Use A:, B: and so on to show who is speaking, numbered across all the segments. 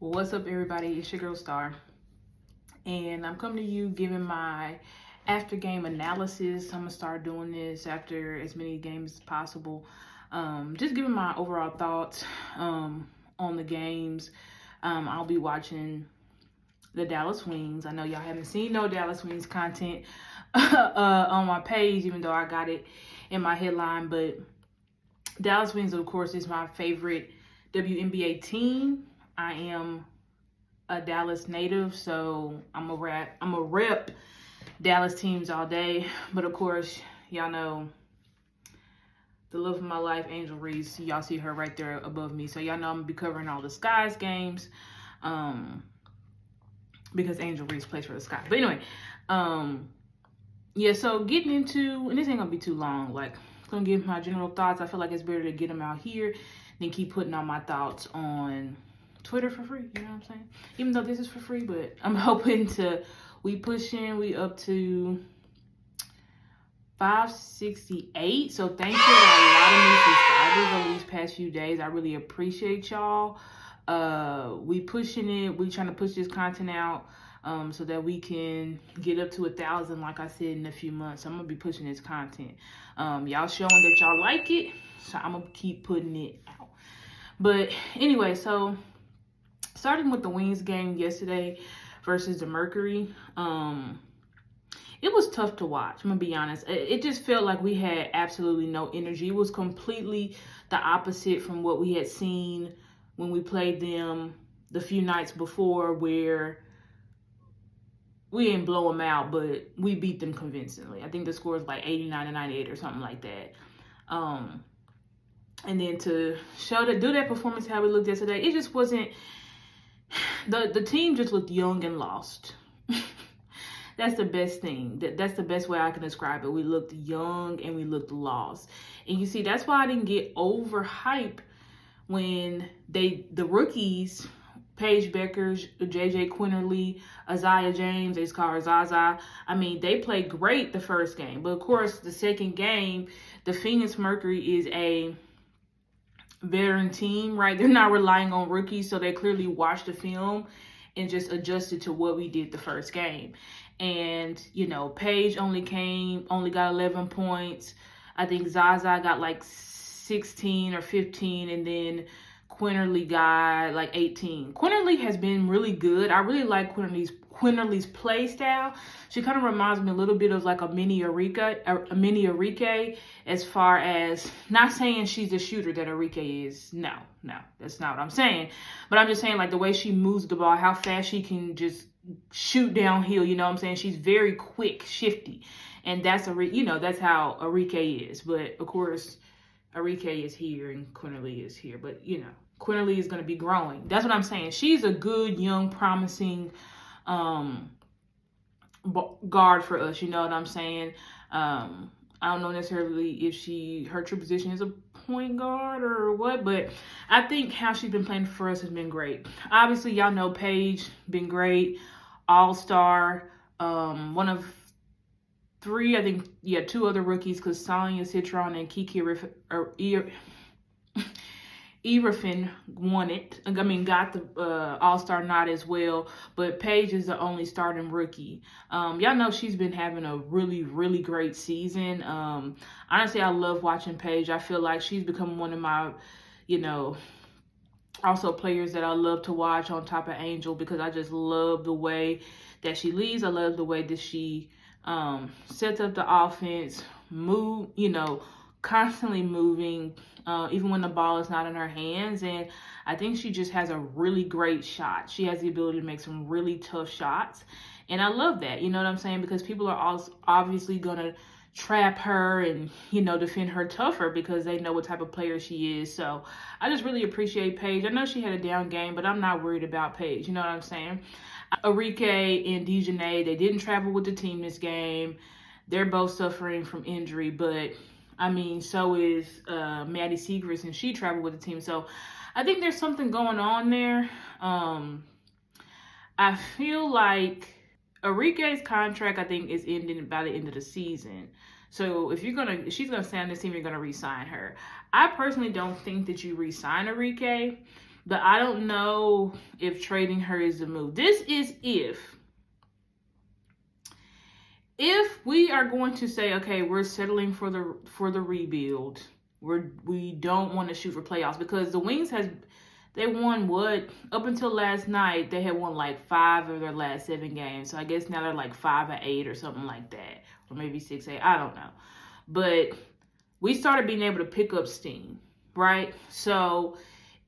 A: What's up, everybody? It's your girl Star, and I'm coming to you giving my after game analysis. I'm gonna start doing this after as many games as possible. Just giving my overall thoughts on the games. I'll be watching the Dallas Wings. I know y'all haven't seen no Dallas Wings content on my page, even though I got it in my headline. But Dallas Wings, of course, is my favorite WNBA team. I am a Dallas native, so I'm a rep Dallas teams all day. But of course, y'all know the love of my life, Angel Reese. Y'all see her right there above me. So y'all know I'm gonna be covering all the Skies games. Because Angel Reese plays for the Skies. But anyway, yeah, so getting into, and this ain't gonna be too long, like I'm gonna give my general thoughts. I feel like it's better to get them out here than keep putting all my thoughts on Twitter for free, you know what I'm saying? Even though this is for free, but I'm hoping we up to 568. So thank you to a lot of new subscribers over these past few days. I really appreciate y'all. We pushing it. We trying to push this content out so that we can get up to 1,000, like I said, in a few months. I'm gonna be pushing this content. Y'all showing that y'all like it, so I'm gonna keep putting it out. But anyway, so starting with the Wings game yesterday versus the Mercury, it was tough to watch. I'm gonna be honest. It just felt like we had absolutely no energy. It was completely the opposite from what we had seen when we played them the few nights before, where we didn't blow them out, but we beat them convincingly. I think the score is like 89-98 or something like that. And then to do that performance how we looked yesterday, it just wasn't. The team just looked young and lost. That's the best thing. That's the best way I can describe it. We looked young and we looked lost. And you see, that's why I didn't get overhyped when the rookies, Paige Beckers, JJ Quinterly, Isaiah James, they call her Zaza. I mean, they played great the first game. But of course, the second game, the Phoenix Mercury is a veteran team, right? They're not relying on rookies, so they clearly watched the film and just adjusted to what we did the first game. And, you know, Paige only got 11 points. I think Zaza got like 16 or 15, and then Quinterly got like 18. Quinterly has been really good. I really like Quinterly's play style. She kind of reminds me a little bit of like a mini Arike, as far as, not saying she's the shooter that Arike is. No, that's not what I'm saying. But I'm just saying, like, the way she moves the ball, how fast she can just shoot downhill, you know what I'm saying? She's very quick, shifty. And that's how Arike is. But of course, Arike is here and Quinterly is here. But, you know, Quinterly is going to be growing. That's what I'm saying. She's a good, young, promising guard for us. You know what I'm saying? I don't know necessarily if her true position is a point guard or what, but I think how she's been playing for us has been great. Obviously, y'all know Paige, been great. All-star. One of three, I think, two other rookies, because Sonya Citron and Kiki Erafin got the all-star nod as well, but Paige is the only starting rookie. Y'all know she's been having a really, really great season. Honestly, I love watching Paige. I feel like she's become one of my, also players that I love to watch on top of Angel, because I just love the way that she leads. I love the way that she sets up the offense, constantly moving, even when the ball is not in her hands. And I think she just has a really great shot. She has the ability to make some really tough shots. And I love that, you know what I'm saying? Because people are also obviously going to trap her and, defend her tougher, because they know what type of player she is. So I just really appreciate Paige. I know she had a down game, but I'm not worried about Paige. You know what I'm saying? Arike and Dejanay, they didn't travel with the team this game. They're both suffering from injury, but so is Maddie Segrist, and she traveled with the team. So I think there's something going on there. I feel like Arike's contract, I think, is ending by the end of the season. So if she's gonna stay on this team, you're gonna re-sign her. I personally don't think that you re-sign Arike, But I don't know if trading her is the move. This is if we are going to say, okay, we're settling for the rebuild. We don't want to shoot for playoffs, because the Wings they won what? Up until last night, they had won like 5 of their last 7 games. So I guess now they're like 5-8 or something like that. Or maybe 6-8. I don't know. But we started being able to pick up steam, right? So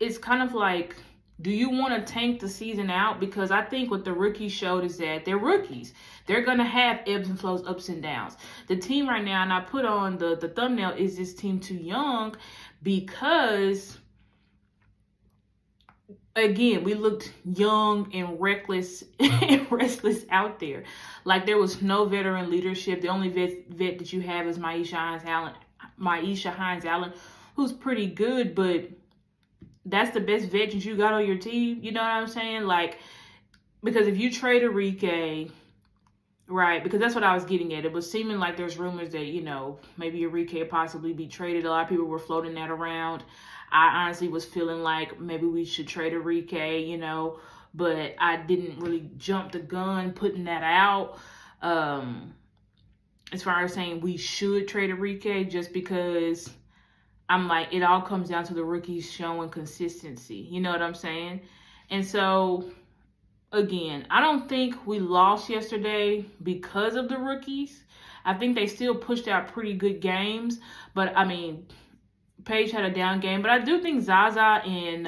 A: it's kind of like, do you want to tank the season out? Because I think what the rookies showed is that they're rookies. They're going to have ebbs and flows, ups and downs. The team right now, and I put on the thumbnail, is this team too young? Because, again, we looked young and reckless and restless out there. Like, there was no veteran leadership. The only vet that you have is Maisha Hines-Allen, who's pretty good, but that's the best vet that you got on your team. You know what I'm saying? Like, because if you trade Enrique, right, because that's what I was getting at. It was seeming like there's rumors that, you know, maybe Enrique would possibly be traded. A lot of people were floating that around. I honestly was feeling like maybe we should trade Enrique, you know, but I didn't really jump the gun putting that out. As far as saying we should trade Enrique, just because I'm like, it all comes down to the rookies showing consistency. You know what I'm saying? And so, again, I don't think we lost yesterday because of the rookies. I think they still pushed out pretty good games. But, I mean, Paige had a down game. But I do think Zaza and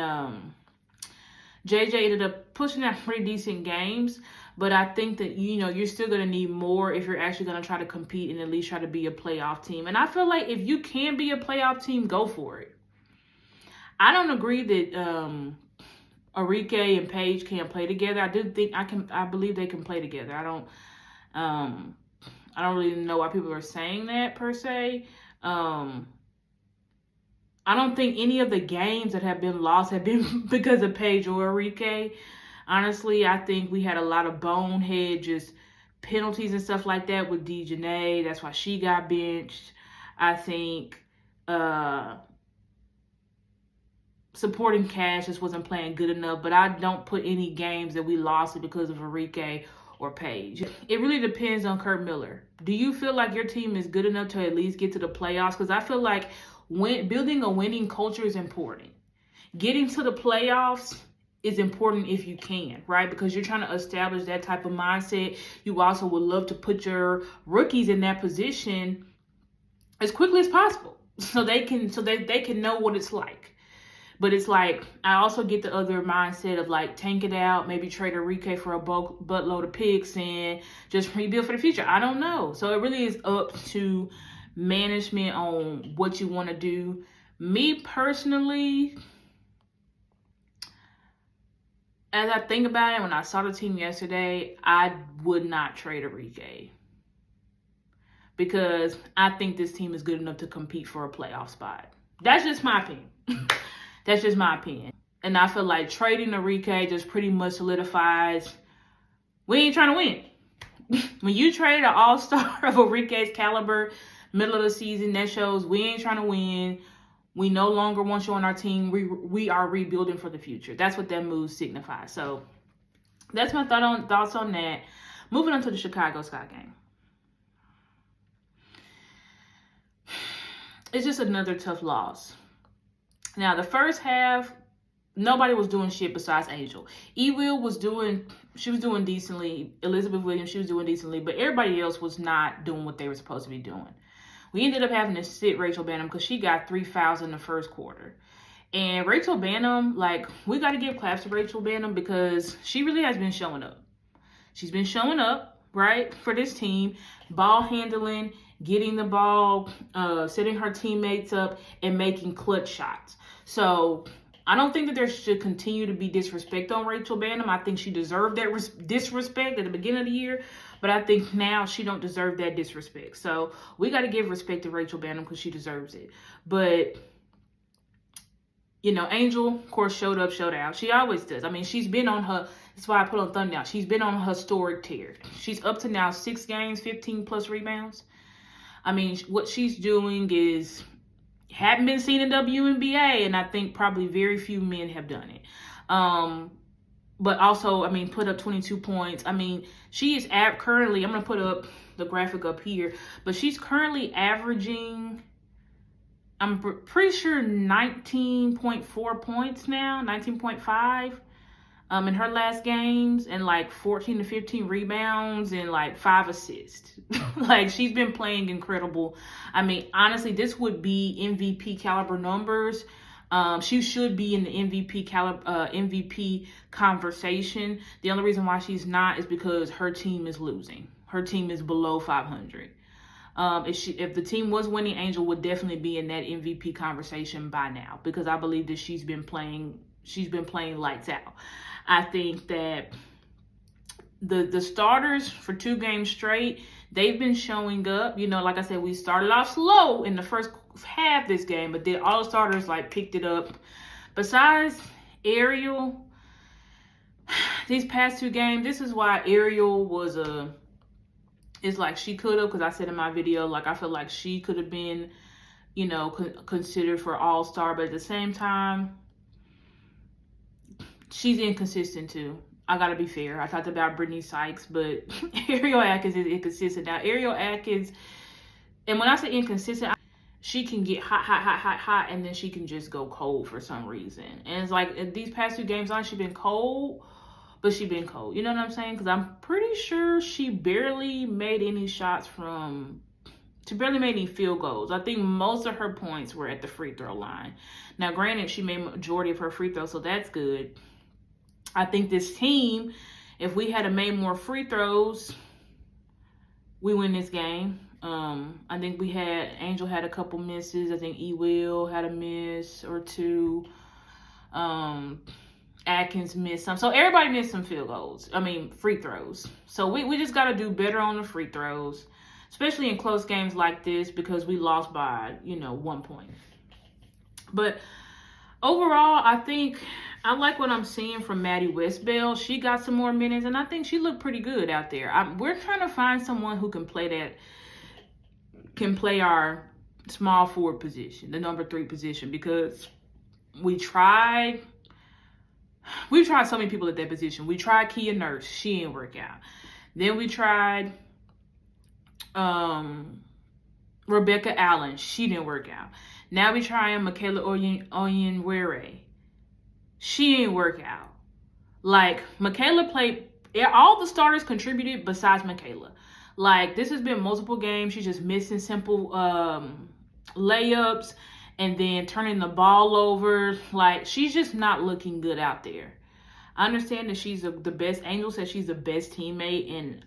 A: JJ ended up pushing out pretty decent games. But I think that, you know, you're still going to need more if you're actually going to try to compete and at least try to be a playoff team. And I feel like if you can be a playoff team, go for it. I don't agree that Enrique and Paige can't play together. I believe they can play together. I don't really know why people are saying that per se. I don't think any of the games that have been lost have been because of Paige or Enrique. Honestly, I think we had a lot of bonehead, just penalties and stuff like that with Dejanay. That's why she got benched. I think supporting Cash just wasn't playing good enough. But I don't put any games that we lost because of Enrique or Paige. It really depends on Kurt Miller. Do you feel like your team is good enough to at least get to the playoffs? Because I feel like building a winning culture is important. Getting to the playoffs is important if you can, right? Because you're trying to establish that type of mindset. You also would love to put your rookies in that position as quickly as possible, so they can know what it's like. But it's like, I also get the other mindset of like, tank it out, maybe trade Enrique for a buttload of picks and just rebuild for the future. I don't know. So it really is up to management on what you want to do. Me personally, as I think about it, when I saw the team yesterday, I would not trade Enrique. Because I think this team is good enough to compete for a playoff spot. That's just my opinion. That's just my opinion. And I feel like trading Enrique just pretty much solidifies we ain't trying to win. When you trade an all-star of Enrique's caliber, middle of the season, that shows we ain't trying to win. We no longer want you on our team. We are rebuilding for the future. That's what that move signifies. So that's my thoughts on that. Moving on to the Chicago Sky game. It's just another tough loss. Now, the first half, nobody was doing shit besides Angel. E-Will was doing decently. Elizabeth Williams, she was doing decently. But everybody else was not doing what they were supposed to be doing. We ended up having to sit Rachel Bannum because she got 3 fouls in the first quarter. And Rachel Bannum, like, we got to give claps to Rachel Bannum because she really has been showing up. She's been showing up, right, for this team. Ball handling, getting the ball, setting her teammates up, and making clutch shots. So I don't think that there should continue to be disrespect on Rachel Bannum. I think she deserved that disrespect at the beginning of the year. But I think now she don't deserve that disrespect. So we got to give respect to Rachel Bannum because she deserves it. But, you know, Angel, of course, showed up, showed out. She always does. I mean, she's been on her, that's why I put on thumbnail. She's been on a historic tear. She's up to now 6 games, 15 plus rebounds. I mean, what she's doing is Hadn't been seen in WNBA, and I think probably very few men have done it. But also, I mean, put up 22 points. I mean, she is currently, I'm going to put up the graphic up here, but she's currently averaging, I'm pretty sure 19.4 points now, 19.5 in her last games, and like 14 to 15 rebounds and like 5 assists. Like, she's been playing incredible. I mean, honestly, this would be MVP caliber numbers. She should be in the MVP conversation. The only reason why she's not is because her team is losing. Her team is below 500. If the team was winning, Angel would definitely be in that MVP conversation by now, because I believe that she's been playing lights out. I think that the starters for 2 games straight, they've been showing up. You know, like I said, we started off slow in the first half this game, but then all the starters like picked it up. Besides Ariel, these past 2 games, this is why Ariel was it's like she could have, because I said in my video, like, I feel like she could have been, you know, considered for all-star, but at the same time, she's inconsistent too. I gotta be fair. I talked about Brittany Sykes, but Ariel Atkins is inconsistent. Now, Ariel Atkins, and when I say inconsistent, she can get hot, and then she can just go cold for some reason. And it's like, these past 2 games on, she's been cold, but she's been cold. You know what I'm saying? Because I'm pretty sure she barely made any she barely made any field goals. I think most of her points were at the free throw line. Now, granted, she made majority of her free throws, so that's good. I think this team, if we had made more free throws, we win this game. I think Angel had a couple misses. I think E-Will had a miss or 2. Atkins missed some. So everybody missed some free throws. So we just got to do better on the free throws, especially in close games like this, because we lost by, 1 point. But overall, I think I like what I'm seeing from Maddie Westbell. She got some more minutes, and I think she looked pretty good out there. We're trying to find someone who can play our small forward position, the number 3 position, because we've tried so many people at that position. We tried Kia Nurse. She didn't work out. Then we tried Rebecca Allen. She didn't work out. Now we trying Michaela Onyenwere. She didn't work out. Like, Michaela played, all the starters contributed besides Michaela. Like, this has been multiple games. She's just missing simple layups and then turning the ball over. Like, she's just not looking good out there. I understand that she's the best. Angel says she's the best teammate, and,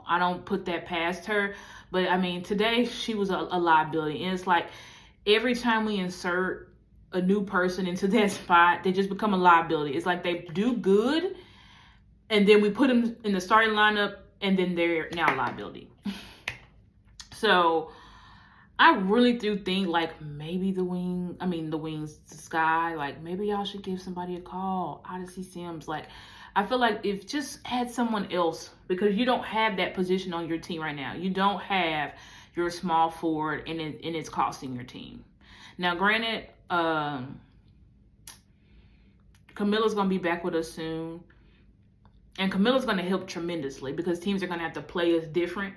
A: I don't put that past her. But, I mean, today she was a liability. And it's like, every time we insert a new person into that spot, they just become a liability. It's like they do good, and then we put them in the starting lineup, and then they're now a liability. So I really do think, like, maybe Sky, like, maybe y'all should give somebody a call. Odyssey Sims. Like, I feel like if just add someone else, because you don't have that position on your team right now. You don't have your small forward, and it's costing your team. Now, granted, Camilla's going to be back with us soon. And Camilla's going to help tremendously, because teams are going to have to play us different.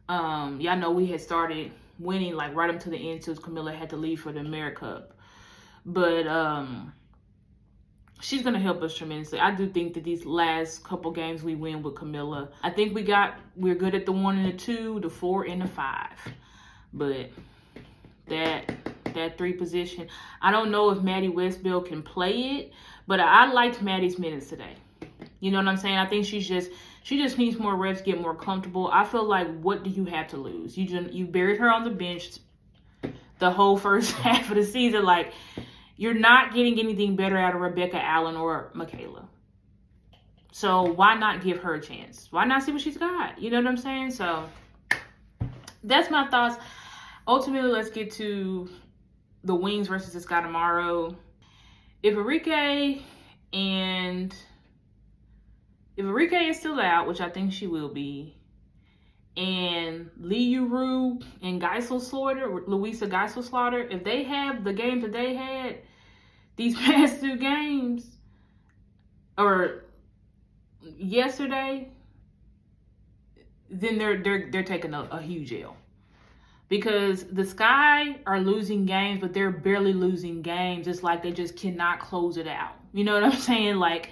A: Y'all know we had started winning like right up to the end, since Camilla had to leave for the AmeriCup. But she's going to help us tremendously. I do think that these last couple games we win with Camilla, I think we're good at the 1 and the 2, the 4 and the 5. But that 3 position, I don't know if Maddie Westbell can play it, but I liked Maddie's minutes today. You know what I'm saying? I think she just needs more reps, get more comfortable. I feel like, what do you have to lose? You buried her on the bench the whole first half of the season. Like, you're not getting anything better out of Rebecca Allen or Michaela. So why not give her a chance? Why not see what she's got? You know what I'm saying? So that's my thoughts. Ultimately, let's get to the Wings versus the Sky tomorrow. If Arike is still out, which I think she will be, and Louisa Geisel Slaughter, if they have the games that they had these past 2 games, or yesterday, then they're taking a huge L. Because the Sky are losing games, but they're barely losing games. It's like they just cannot close it out. You know what I'm saying? Like,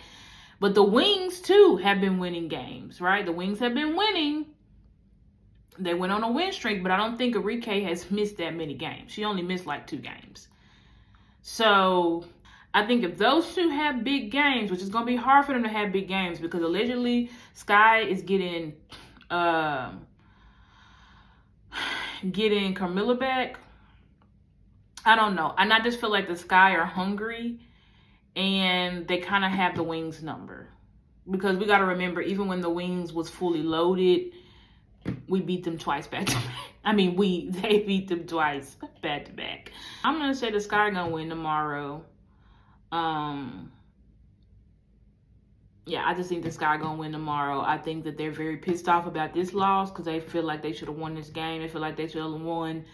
A: but the Wings too have been winning games, right? The Wings have been winning. They went on a win streak, but I don't think Arike has missed that many games. She only missed like 2 games. So I think if those 2 have big games, which is going to be hard for them to have big games, because allegedly Sky is getting Carmilla back. I don't know. And I just feel like the Sky are hungry, and they kind of have the Wings number. Because we got to remember, even when the Wings was fully loaded, we beat them twice back to back. I mean, they beat them twice back to back. I'm going to say the Sky are going to win tomorrow. Yeah, I just think the Sky going to win tomorrow. I think that they're very pissed off about this loss because they feel like they should have won this game. They feel like they should have won.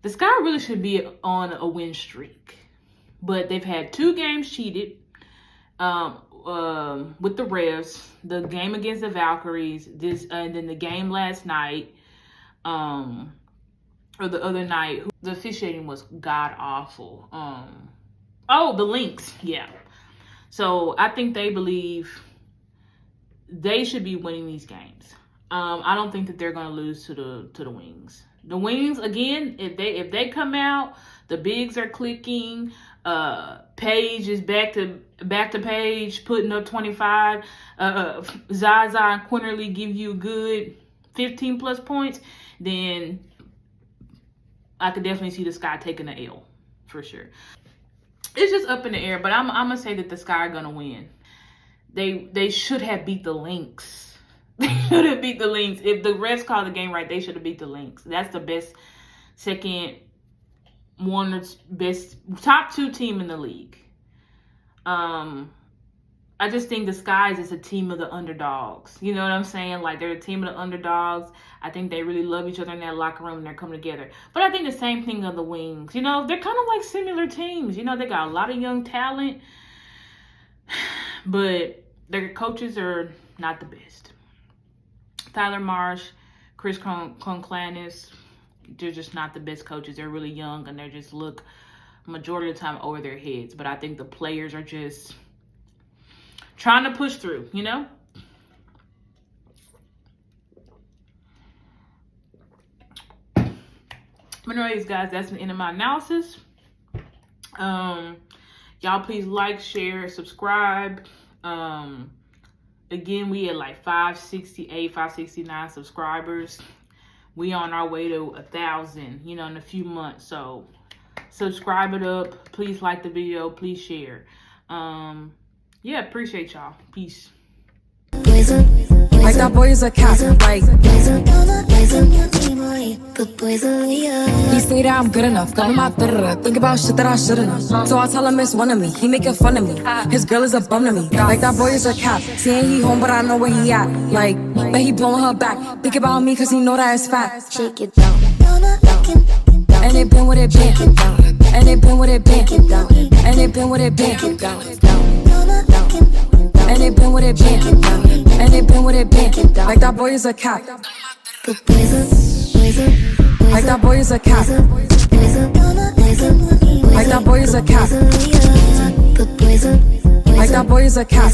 A: The Sky really should be on a win streak. But they've had 2 games cheated with the refs. The game against the Valkyries, and then the game last night, or the other night. The officiating was god-awful. The Lynx, yeah. So I think they believe they should be winning these games. I don't think that they're going to lose to the Wings. The Wings, again, if they come out, the bigs are clicking. Paige is back to Paige, putting up 25. Zaza and Quinterly give you good 15 plus points. Then I could definitely see the Sky taking the L for sure. It's just up in the air, but I'm gonna say that the Sky are gonna win. They should have beat the Lynx. They should have beat the Lynx. If the refs called the game right, they should have beat the Lynx. That's the best top 2 team in the league. I just think the Skies is a team of the underdogs. You know what I'm saying? Like, they're a team of the underdogs. I think they really love each other in that locker room and they're coming together. But I think the same thing of the Wings. You know, they're kind of like similar teams. You know, they got a lot of young talent, but their coaches are not the best. Tyler Marsh, Chris Conklanis, they're just not the best coaches. They're really young and they just look majority of the time over their heads. But I think the players are just trying to push through, you know? But anyways, guys, that's the end of my analysis. Y'all please like, share, subscribe. Again, we had like 568, 569 subscribers. We on our way to 1,000, you know, in a few months. So subscribe it up. Please like the video. Please share. Yeah, appreciate y'all. Peace.
B: Like that boy is a cat, like he say that I'm good enough, got my think about shit that I shouldn't. So I tell him it's one of me, he making fun of me. His girl is a bum to me, like that boy is a cat. Saying he home, but I know where he at. Like, but he blowing her back. Think about me, cause he know that it's fat. Shake it down, and it been what it been, and it been what it been, and it been what it been, and it been what it been, and it been what it been. Like that boy is a cat. Like that boy is a cat. Like that boy is a cat. Like that boy is a cat.